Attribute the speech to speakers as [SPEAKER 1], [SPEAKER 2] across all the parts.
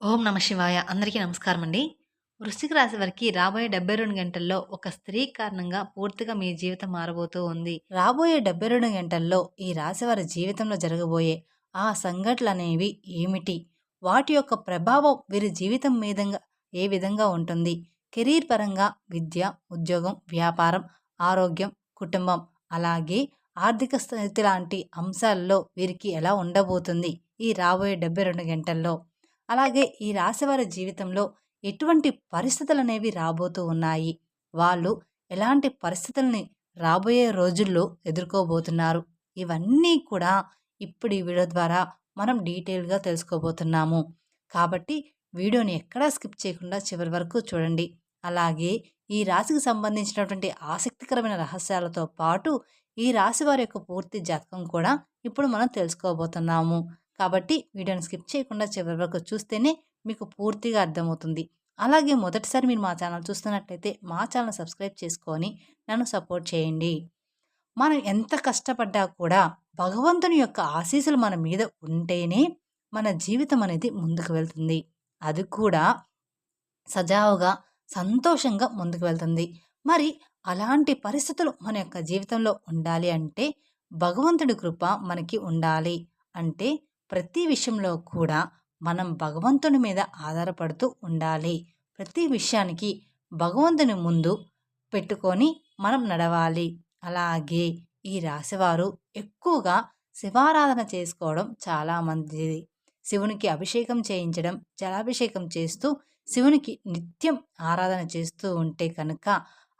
[SPEAKER 1] ఓం నమ శివాయ. అందరికీ నమస్కారం అండి. వృశ్చిక రాశి వారికి రాబోయే 72 గంటల్లో ఒక స్త్రీ కారణంగా పూర్తిగా మీ జీవితం మారబోతూ ఉంది. రాబోయే 72 గంటల్లో ఈ రాశి వారి జీవితంలో జరగబోయే ఆ సంఘటనలనేవి ఏమిటి? వాటి యొక్క ప్రభావం వీరి జీవితం మీదంగా ఏ విధంగా ఉంటుంది? కెరీర్ పరంగా విద్య, ఉద్యోగం, వ్యాపారం, ఆరోగ్యం, కుటుంబం అలాగే ఆర్థిక స్థితి లాంటి అంశాల్లో వీరికి ఎలా ఉండబోతుంది ఈ రాబోయే 72 గంటల్లో? అలాగే ఈ రాశివారి జీవితంలో ఎటువంటి పరిస్థితులనేవి రాబోతూ ఉన్నాయి? వాళ్ళు ఎలాంటి పరిస్థితుల్ని రాబోయే రోజుల్లో ఎదుర్కోబోతున్నారు? ఇవన్నీ కూడా ఇప్పుడు ఈ వీడియో ద్వారా మనం డీటెయిల్‌గా తెలుసుకోబోతున్నాము. కాబట్టి వీడియోని ఎక్కడా స్కిప్ చేయకుండా చివరి వరకు చూడండి. అలాగే ఈ రాశికి సంబంధించినటువంటి ఆసక్తికరమైన రహస్యాలతో పాటు ఈ రాశి వారి యొక్క పూర్తి జాతకం కూడా ఇప్పుడు మనం తెలుసుకోబోతున్నాము. కాబట్టి వీడియోని స్కిప్ చేయకుండా చివరి వరకు చూస్తేనే మీకు పూర్తిగా అర్థమవుతుంది. అలాగే మొదటిసారి మీరు మా ఛానల్ చూస్తున్నట్లయితే మా ఛానల్ సబ్స్క్రైబ్ చేసుకొని నన్ను సపోర్ట్ చేయండి. మనం ఎంత కష్టపడ్డా కూడా భగవంతుని యొక్క ఆశీస్సులు మన మీద ఉంటేనే మన జీవితం అనేది ముందుకు వెళ్తుంది. అది కూడా సజావుగా, సంతోషంగా ముందుకు వెళ్తుంది. మరి అలాంటి పరిస్థితులు మన యొక్క జీవితంలో ఉండాలి అంటే భగవంతుడి కృప మనకి ఉండాలి. అంటే ప్రతి విషయంలో కూడా మనం భగవంతుని మీద ఆధారపడుతూ ఉండాలి. ప్రతి విషయానికి భగవంతుని ముందు పెట్టుకొని మనం నడవాలి. అలాగే ఈ రాశివారు ఎక్కువగా శివారాధన చేసుకోవడం చాలా మంచిది. శివునికి అభిషేకం చేయించడం, జలాభిషేకం చేస్తూ శివునికి నిత్యం ఆరాధన చేస్తూ ఉంటే కనుక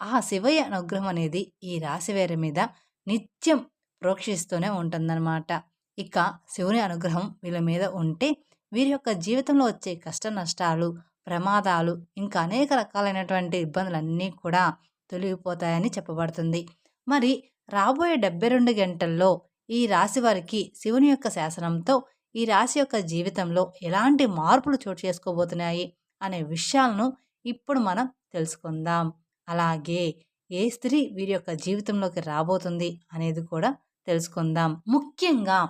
[SPEAKER 1] ఆ శివయ్య అనుగ్రహం అనేది ఈ రాశివారి మీద నిత్యం ప్రోక్షిస్తూనే ఉంటుందన్నమాట. ఇక శివుని అనుగ్రహం వీళ్ళ మీద ఉంటే వీరి యొక్క జీవితంలో వచ్చే కష్ట నష్టాలు, ప్రమాదాలు ఇంకా అనేక రకాలైనటువంటి ఇబ్బందులన్నీ కూడా తొలగిపోతాయని చెప్పబడుతుంది. మరి రాబోయే 72 గంటల్లో ఈ రాశి వారికి శివుని యొక్క శాసనంతో ఈ రాశి యొక్క జీవితంలో ఎలాంటి మార్పులు చోటు చేసుకోబోతున్నాయి అనే విషయాలను ఇప్పుడు మనం తెలుసుకుందాం. అలాగే ఏ స్త్రీ వీరి యొక్క జీవితంలోకి రాబోతుంది అనేది కూడా తెలుసుకుందాం. ముఖ్యంగా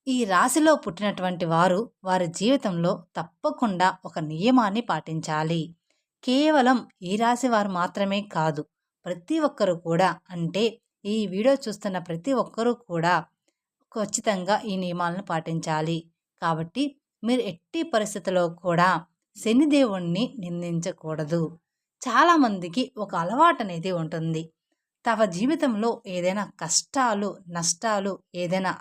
[SPEAKER 1] ఈ రాశిలో పుట్టినటువంటి వారు వారి జీవితంలో తప్పకుండా ఒక నియమాన్ని పాటించాలి. కేవలం ఈ రాశి వారు మాత్రమే కాదు, ప్రతి ఒక్కరు కూడా, అంటే ఈ వీడియో చూస్తున్న ప్రతి ఒక్కరూ కూడా ఖచ్చితంగా ఈ నియమాలను పాటించాలి. కాబట్టి మీరు ఎట్టి పరిస్థితుల్లో కూడా శనిదేవుణ్ణి నిందించకూడదు. చాలామందికి ఒక అలవాటు అనేది ఉంటుంది. తమ జీవితంలో ఏదైనా కష్టాలు, నష్టాలు, ఏదైనా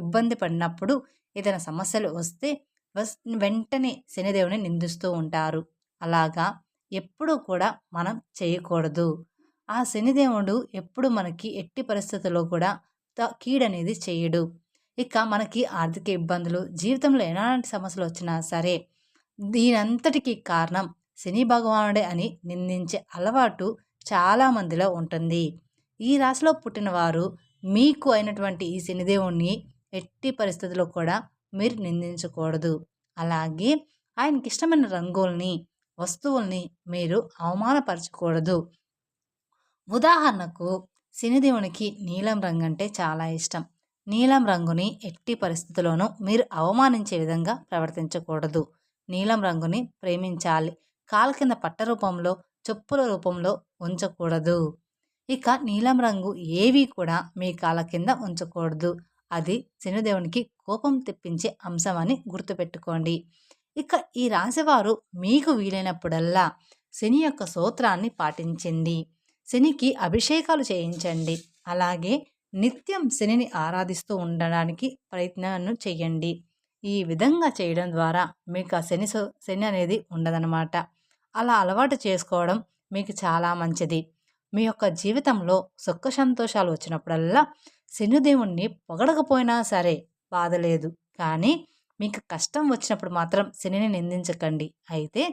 [SPEAKER 1] ఇబ్బంది పడినప్పుడు, ఏదైనా సమస్యలు వస్తే వెంటనే శనిదేవుని నిందిస్తూ ఉంటారు. అలాగా ఎప్పుడూ కూడా మనం చేయకూడదు. ఆ శనిదేవుడు ఎప్పుడు మనకి ఎట్టి పరిస్థితుల్లో కూడా కీడనేది చేయడు. ఇక మనకి ఆర్థిక ఇబ్బందులు, జీవితంలో ఎలాంటి సమస్యలు వచ్చినా సరే దీనంతటికీ కారణం శని భగవానుడే అని నిందించే అలవాటు చాలా మందిలో ఉంటుంది. ఈ రాశిలో పుట్టిన వారు మీకు అయినటువంటి ఈ శనిదేవుణ్ణి ఎట్టి పరిస్థితుల్లో కూడా మీరు నిందించకూడదు. అలాగే ఆయనకి ఇష్టమైన రంగుల్ని, వస్తువుల్ని మీరు అవమానపరచకూడదు. ఉదాహరణకు శనిదేవునికి నీలం రంగు అంటే చాలా ఇష్టం. నీలం రంగుని ఎట్టి పరిస్థితుల్లోనూ మీరు అవమానించే విధంగా ప్రవర్తించకూడదు. నీలం రంగుని ప్రేమించాలి. కాలు కింద పట్ట రూపంలో, చెప్పుల రూపంలో ఉంచకూడదు. ఇక నీలం రంగు ఏవి కూడా మీ కాళ్ళ కింద ఉంచకూడదు. అది శనిదేవునికి కోపం తెప్పించే అంశం అని గుర్తుపెట్టుకోండి. ఇక ఈ రాశివారు మీకు వీలైనప్పుడల్లా శని యొక్క స్తోత్రాన్ని పాటించండి. శనికి అభిషేకాలు చేయించండి. అలాగే నిత్యం శనిని ఆరాధిస్తూ ఉండడానికి ప్రయత్నాన్ని చేయండి. ఈ విధంగా చేయడం ద్వారా మీకు ఆ శని అనేది ఉండదనమాట. అలా అలవాటు చేసుకోవడం మీకు చాలా మంచిది. మీ యొక్క జీవితంలో సుఖ సంతోషాలు వచ్చినప్పుడల్లా శనిదేవుణ్ణి పొగడకపోయినా సరే బాధలేదు, కానీ మీకు కష్టం వచ్చినప్పుడు మాత్రం శనిని నిందించకండి. అయితే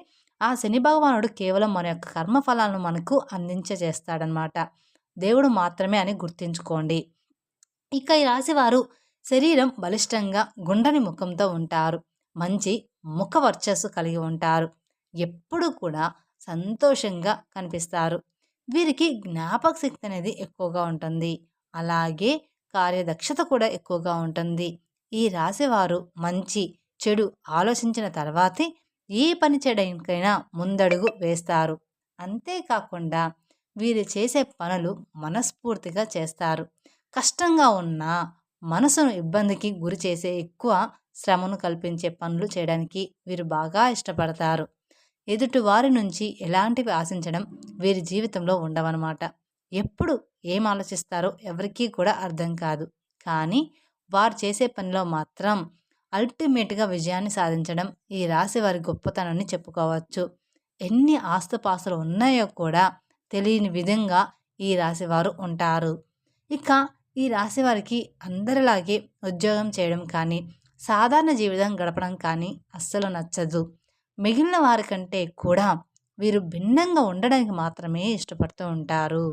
[SPEAKER 1] ఆ శని భగవానుడు కేవలం మన యొక్క కర్మఫలాలను మనకు అందించేస్తాడనమాట. దేవుడు మాత్రమే అని గుర్తుంచుకోండి. ఇక ఈ రాశివారు శరీరం బలిష్టంగా గుండ్రని ముఖంతో ఉంటారు. మంచి ముఖ వర్చస్సు కలిగి ఉంటారు. ఎప్పుడూ కూడా సంతోషంగా కనిపిస్తారు. వీరికి జ్ఞాపక శక్తి అనేది ఎక్కువగా ఉంటుంది. అలాగే కార్యదక్షత కూడా ఎక్కువగా ఉంటుంది. ఈ రాశివారు మంచి చెడు ఆలోచించిన తర్వాతే ఏ పని చేయడానికైనా ముందడుగు వేస్తారు. అంతేకాకుండా వీరు చేసే పనులు మనస్ఫూర్తిగా చేస్తారు. కష్టంగా ఉన్నా మనసును ఇబ్బందికి గురి చేసే ఎక్కువ శ్రమను కల్పించే పనులు చేయడానికి వీరు బాగా ఇష్టపడతారు. ఎదుటివారి నుంచి ఎలాంటివి ఆశించడం వీరి జీవితంలో ఉండవనమాట. ఎప్పుడు ఏం ఆలోచిస్తారో ఎవరికీ కూడా అర్థం కాదు. కానీ వారు చేసే పనిలో మాత్రం అల్టిమేట్‌గా విజయాన్ని సాధించడం ఈ రాశి వారి గొప్పతనాన్ని చెప్పుకోవచ్చు. ఎన్ని ఆస్తుపాస్తులు ఉన్నాయో కూడా తెలియని విధంగా ఈ రాశివారు ఉంటారు. ఇక ఈ రాశి వారికి అందరిలాగే ఉద్యోగం చేయడం కానీ, సాధారణ జీవితం గడపడం కానీ అస్సలు నచ్చదు. మిగిలిన వారికంటే కూడా వీరు భిన్నంగా ఉండడానికి మాత్రమే ఇష్టపడుతూ ఉంటారు.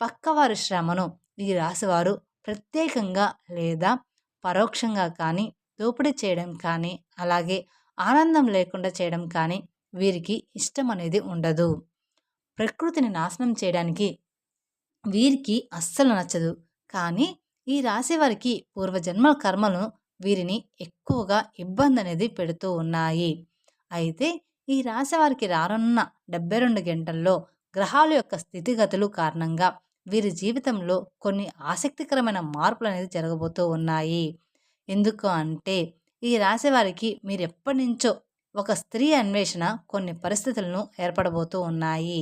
[SPEAKER 1] పక్కవారి శ్రమను ఈ రాశివారు ప్రత్యేకంగా లేదా పరోక్షంగా కానీ దోపిడీ చేయడం కానీ, అలాగే ఆనందం లేకుండా చేయడం కానీ వీరికి ఇష్టం అనేది ఉండదు. ప్రకృతిని నాశనం చేయడానికి వీరికి అస్సలు నచ్చదు. కానీ ఈ రాశి వారికి పూర్వజన్మల కర్మలు వీరిని ఎక్కువగా ఇబ్బంది అనేది పెడుతూ ఉన్నాయి. అయితే ఈ రాశి వారికి రానున్న 72 గంటల్లో గ్రహాల యొక్క స్థితిగతులు కారణంగా వీరి జీవితంలో కొన్ని ఆసక్తికరమైన మార్పులు అనేది జరగబోతూ ఉన్నాయి. ఎందుకు అంటే ఈ రాశి వారికి మీరు ఎప్పటి నుంచో ఒక స్త్రీ అన్వేషణ కొన్ని పరిస్థితులను ఏర్పడబోతూ ఉన్నాయి.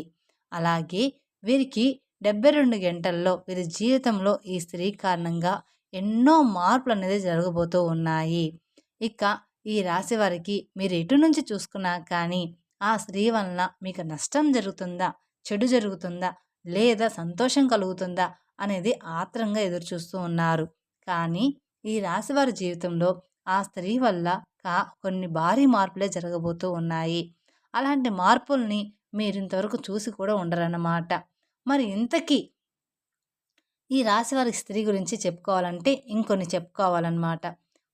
[SPEAKER 1] అలాగే వీరికి 72 గంటల్లో వీరి జీవితంలో ఈ స్త్రీ కారణంగా ఎన్నో మార్పులు అనేది జరగబోతూ ఉన్నాయి. ఇక ఈ రాశి వారికి మీరు ఎటు నుంచి చూసుకున్నా కానీ ఆ స్త్రీ వలన మీకు నష్టం జరుగుతుందా, చెడు జరుగుతుందా, లేదా సంతోషం కలుగుతుందా అనేది ఆత్రంగా ఎదురు చూస్తూ ఉన్నారు. కానీ ఈ రాశి వారి జీవితంలో ఆ స్త్రీ వల్ల కొన్ని భారీ మార్పులే జరగబోతూ ఉన్నాయి. అలాంటి మార్పుల్ని మీరు ఇంతవరకు చూసి కూడా ఉండరన్నమాట. మరి ఇంతకీ ఈ రాశివారి స్త్రీ గురించి చెప్పుకోవాలంటే ఇంకొన్ని చెప్పుకోవాలన్నమాట.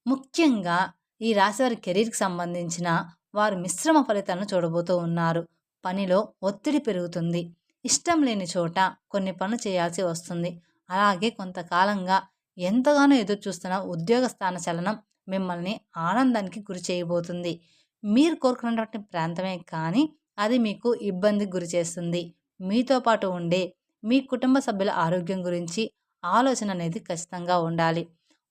[SPEAKER 1] ముఖ్యంగా ఈ రాశివారి కెరీర్‌కి సంబంధించిన వారు మిశ్రమ ఫలితాలను చూడబోతూ ఉన్నారు. పనిలో ఒత్తిడి పెరుగుతుంది. ఇష్టం లేని చోట కొన్ని పనులు చేయాల్సి వస్తుంది. అలాగే కొంతకాలంగా ఎంతగానో ఎదురు చూస్తున్న ఉద్యోగ స్థాన చలనం మిమ్మల్ని ఆనందానికి గురి చేయబోతుంది. మీరు కోరుకున్నటువంటి ప్రాంతమే కానీ అది మీకు ఇబ్బందికి గురి చేస్తుంది. మీతో పాటు ఉండే మీ కుటుంబ సభ్యుల ఆరోగ్యం గురించి ఆలోచన అనేది ఖచ్చితంగా ఉండాలి.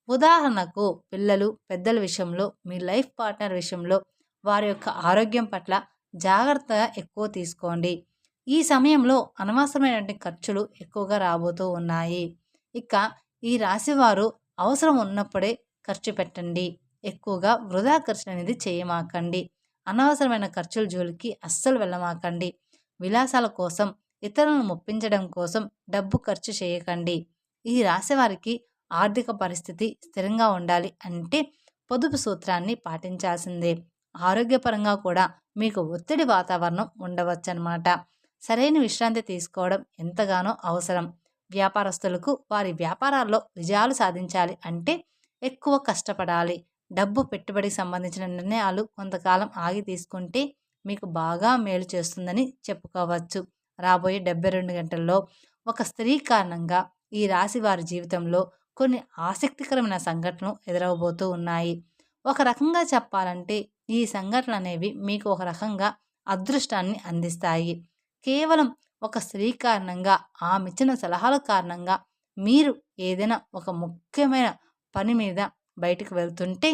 [SPEAKER 1] ఉదాహరణకు పిల్లలు, పెద్దల విషయంలో, మీ లైఫ్ పార్ట్నర్ విషయంలో వారి యొక్క ఆరోగ్యం పట్ల జాగ్రత్తగా ఎక్కువ తీసుకోండి. ఈ సమయంలో అనవసరమైనటువంటి ఖర్చులు ఎక్కువగా రాబోతూ ఉన్నాయి. ఇక ఈ రాశివారు అవసరం ఉన్నప్పుడే ఖర్చు పెట్టండి. ఎక్కువగా వృధా ఖర్చులు అనేది చేయమాకండి. అనవసరమైన ఖర్చుల జోలికి అస్సలు వెళ్ళమాకండి. విలాసాల కోసం, ఇతరులను మెప్పించడం కోసం డబ్బు ఖర్చు చేయకండి. ఈ రాశివారికి ఆర్థిక పరిస్థితి స్థిరంగా ఉండాలి అంటే పొదుపు సూత్రాన్ని పాటించాల్సిందే. ఆరోగ్యపరంగా కూడా మీకు ఒత్తిడి వాతావరణం ఉండవచ్చనమాట. సరైన విశ్రాంతి తీసుకోవడం ఎంతగానో అవసరం. వ్యాపారస్తులకు వారి వ్యాపారాల్లో విజయాలు సాధించాలి అంటే ఎక్కువ కష్టపడాలి. డబ్బు పెట్టుబడికి సంబంధించిన నిర్ణయాలు కొంతకాలం ఆగి తీసుకుంటే మీకు బాగా మేలు చేస్తుందని చెప్పుకోవచ్చు. రాబోయే 72 గంటల్లో ఒక స్త్రీ కారణంగా ఈ రాశి వారి జీవితంలో కొన్ని ఆసక్తికరమైన సంఘటనలు ఎదురవబోతూ ఉన్నాయి. ఒక రకంగా చెప్పాలంటే ఈ సంఘటనలు అనేవి మీకు ఒక రకంగా అదృష్టాన్ని అందిస్తాయి. కేవలం ఒక స్త్రీ కారణంగా ఆమె ఇచ్చిన సలహాల కారణంగా మీరు ఏదైనా ఒక ముఖ్యమైన పని మీద బయటకు వెళ్తుంటే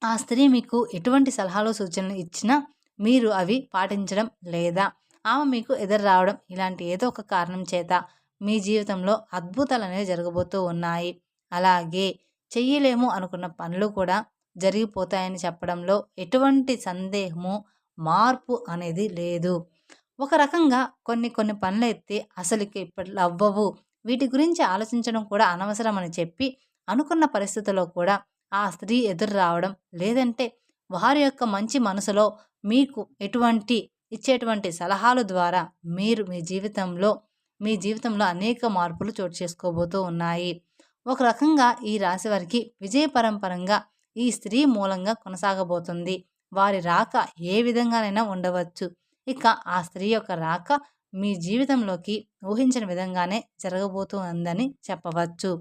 [SPEAKER 1] ఆ స్త్రీ మీకు ఎటువంటి సలహాలు సూచనలు ఇచ్చినా మీరు అవి పాటించడం లేదా ఆమె మీకు ఎదురు రావడం ఇలాంటి ఏదో ఒక కారణం చేత మీ జీవితంలో అద్భుతాలు అనేవి జరగబోతూ ఉన్నాయి. అలాగే చెయ్యలేము అనుకున్న పనులు కూడా జరిగిపోతాయని చెప్పడంలో ఎటువంటి సందేహము, మార్పు అనేది లేదు. ఒక రకంగా కొన్ని పనులైతే అసలుకి ఇప్పట్లో అవ్వవు. వీటి గురించి ఆలోచించడం కూడా అనవసరం అని చెప్పి అనుకున్న పరిస్థితుల్లో కూడా ఆ స్త్రీ ఎదురు రావడం, లేదంటే వారి యొక్క మంచి మనసులో మీకు ఇచ్చేటువంటి సలహాల ద్వారా మీరు మీ జీవితంలో అనేక మార్పులు చోటు చేసుకోబోతూ ఉన్నాయి. ఒక రకంగా ఈ రాశి వారికి విజయ పరంపరంగా ఈ స్త్రీ మూలంగా కొనసాగబోతుంది. వారి రాక ఏ విధంగానైనా ఉండవచ్చు. ఇక ఆ స్త్రీ యొక్క రాక మీ జీవితంలోకి ఊహించని విధంగానే జరగబోతూ ఉందని చెప్పవచ్చు.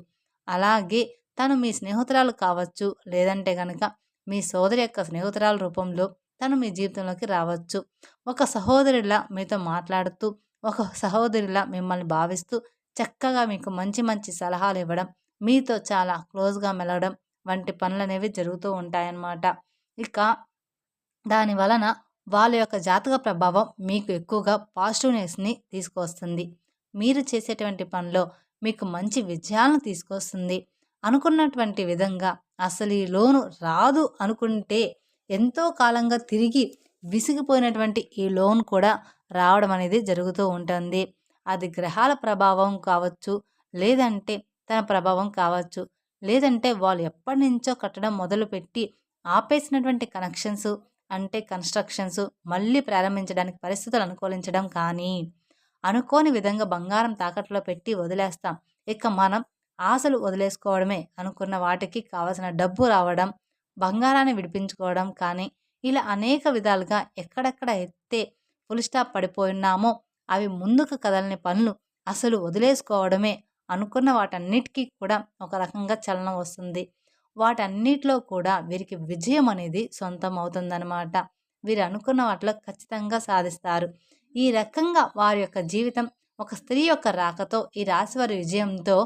[SPEAKER 1] అలాగే తను మీ స్నేహితురాలు కావచ్చు, లేదంటే గనక మీ సోదరి యొక్క స్నేహితురాల రూపంలో తను మీ జీవితంలోకి రావచ్చు. ఒక సహోదరుడిలా మీతో మాట్లాడుతూ, ఒక సహోదరిలా మిమ్మల్ని భావిస్తూ, చక్కగా మీకు మంచి మంచి సలహాలు ఇవ్వడం, మీతో చాలా క్లోజ్‌గా మెలగడం వంటి పనులనేవి జరుగుతూ ఉంటాయన్నమాట. ఇక దాని వలన వాళ్ళ యొక్క జాతక ప్రభావం మీకు ఎక్కువగా పాజిటివ్‌నెస్‌ని తీసుకొస్తుంది. మీరు చేసేటువంటి పనిలో మీకు మంచి విజయాలను తీసుకొస్తుంది. అనుకున్నటువంటి విధంగా అసలు ఈ లోను రాదు అనుకుంటే ఎంతో కాలంగా తిరిగి విసిగిపోయినటువంటి ఈ లోన్ కూడా రావడం అనేది జరుగుతూ ఉంటుంది. అది గ్రహాల ప్రభావం కావచ్చు, లేదంటే తన ప్రభావం కావచ్చు, లేదంటే వాళ్ళు ఎప్పటినుంచో కట్టడం మొదలుపెట్టి ఆపేసినటువంటి కనెక్షన్స్ అంటే కన్‌స్ట్రక్షన్స్ మళ్ళీ ప్రారంభించడానికి పరిస్థితులు అనుకూలించడం కానీ, అనుకోని విధంగా బంగారం తాకట్టులో పెట్టి వదిలేస్తాం. ఇక మనం ఆశలు వదిలేసుకోవడమే, అనుకున్న వాటికి కావాల్సిన డబ్బు రావడం, బంగారాన్ని విడిపించుకోవడం కానీ, ఇలా అనేక విధాలుగా ఎక్కడెక్కడ అయితే ఫుల్ స్టాప్ పడిపోయున్నామో అవి ముందుకు కదలని పనులు అసలు వదిలేసుకోవడమే. అనుకున్న వాటన్నిటికీ కూడా ఒక రకంగా చలనం వస్తుంది. వాటన్నిటిలో కూడా వీరికి విజయం అనేది సొంతం అవుతుందనమాట. వీరు అనుకున్న వాటిలో ఖచ్చితంగా సాధిస్తారు. ఈ రకంగా వారి యొక్క జీవితం ఒక స్త్రీ యొక్క రాకతో ఈ రాశివారి విజయంతో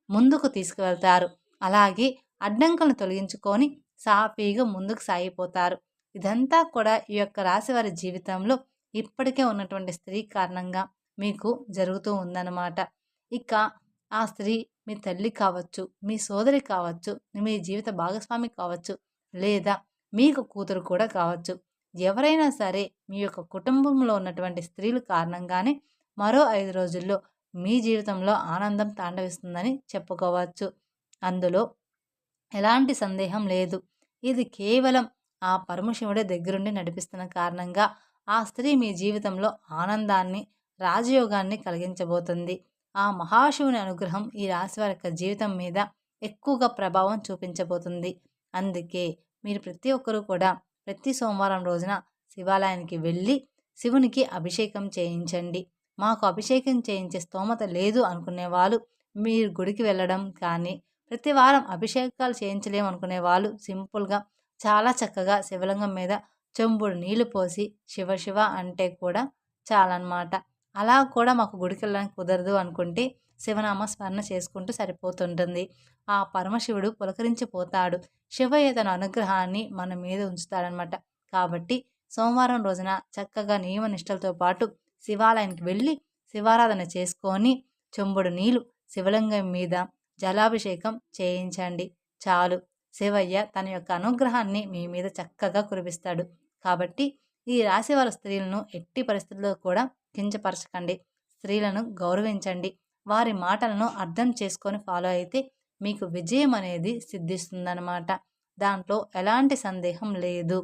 [SPEAKER 1] ముందుకు తీసుకువెళ్తారు. అలాగే అడ్డంకులను తొలగించుకొని సాఫీగా ముందుకు సాగిపోతారు. ఇదంతా కూడా ఈ యొక్క రాశివారి జీవితంలో ఇప్పటికే ఉన్నటువంటి స్త్రీ కారణంగా మీకు జరుగుతూ ఉందన్నమాట. ఇక ఆ స్త్రీ మీ తల్లి కావచ్చు, మీ సోదరి కావచ్చు, మీ జీవిత భాగస్వామి కావచ్చు, లేదా మీకు కూతురు కూడా కావచ్చు. ఎవరైనా సరే మీ యొక్క కుటుంబంలో ఉన్నటువంటి స్త్రీల కారణంగానే మరో 5 రోజుల్లో మీ జీవితంలో ఆనందం తాండవిస్తుందని చెప్పుకోవచ్చు. అందులో ఎలాంటి సందేహం లేదు. ఇది కేవలం ఆ పరమశివుడే దగ్గరుండి నడిపిస్తున్న కారణంగా ఆ స్త్రీ మీ జీవితంలో ఆనందాన్ని, రాజయోగాన్ని కలిగించబోతుంది. ఆ మహాశివుని అనుగ్రహం ఈ రాశివారి యొక్క జీవితం మీద ఎక్కువగా ప్రభావం చూపించబోతుంది. అందుకే మీరు ప్రతి ఒక్కరూ కూడా ప్రతి సోమవారం రోజున శివాలయానికి వెళ్ళి శివునికి అభిషేకం చేయించండి. మాకు అభిషేకం చేయించే స్తోమత లేదు అనుకునే వాళ్ళు మీరు గుడికి వెళ్ళడం కానీ, ప్రతి వారం అభిషేకాలు చేయించలేము అనుకునే వాళ్ళు సింపుల్‌గా చాలా చక్కగా శివలింగం మీద చెంబుడు నీళ్లు పోసి శివ శివ అంటే కూడా చాలన్నమాట. అలా కూడా మాకు గుడికెళ్ళడానికి కుదరదు అనుకుంటే శివనామ స్మరణ చేసుకుంటూ సరిపోతుంటుంది. ఆ పరమశివుడు పులకరించిపోతాడు. శివయ్య తన అనుగ్రహాన్ని మన మీద ఉంచుతాడనమాట. కాబట్టి సోమవారం రోజున చక్కగా నియమ నిష్టలతో పాటు శివాలయానికి వెళ్ళి శివారాధన చేసుకొని చెంబుడు నీళ్లు శివలింగం మీద జలాభిషేకం చేయించండి. చాలు. శివయ్య తన యొక్క అనుగ్రహాన్ని మీ మీద చక్కగా కురిపిస్తాడు. కాబట్టి ఈ రాశివారి స్త్రీలను ఎట్టి పరిస్థితుల్లో కూడా కించపరచకండి. స్త్రీలను గౌరవించండి. వారి మాటలను అర్థం చేసుకొని ఫాలో అయితే మీకు విజయం అనేది సిద్ధిస్తుందన్నమాట. దాంట్లో ఎలాంటి సందేహం లేదు.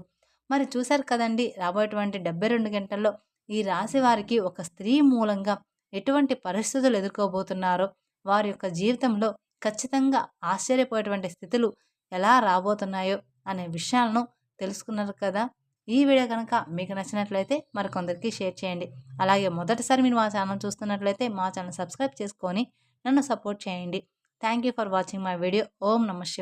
[SPEAKER 1] మరి చూశారు కదండి, రాబోయేటువంటి 72 గంటల్లో ఈ రాశి వారికి ఒక స్త్రీ మూలంగా ఎటువంటి పరిస్థితులు ఎదుర్కోబోతున్నారో, వారి యొక్క జీవితంలో ఖచ్చితంగా ఆశ్చర్యపోయేటువంటి స్థితులు ఎలా రాబోతున్నాయో అనే విషయాలను తెలుసుకున్నారు కదా. ఈ వీడియో కనుక మీకు నచ్చినట్లయితే మరికొందరికి షేర్ చేయండి. అలాగే మొదటిసారి మీరు మా ఛానల్ చూస్తున్నట్లయితే మా ఛానల్ సబ్స్క్రైబ్ చేసుకొని నన్ను సపోర్ట్ చేయండి. Thank you for watching my video. ఓం నమః శివాయ.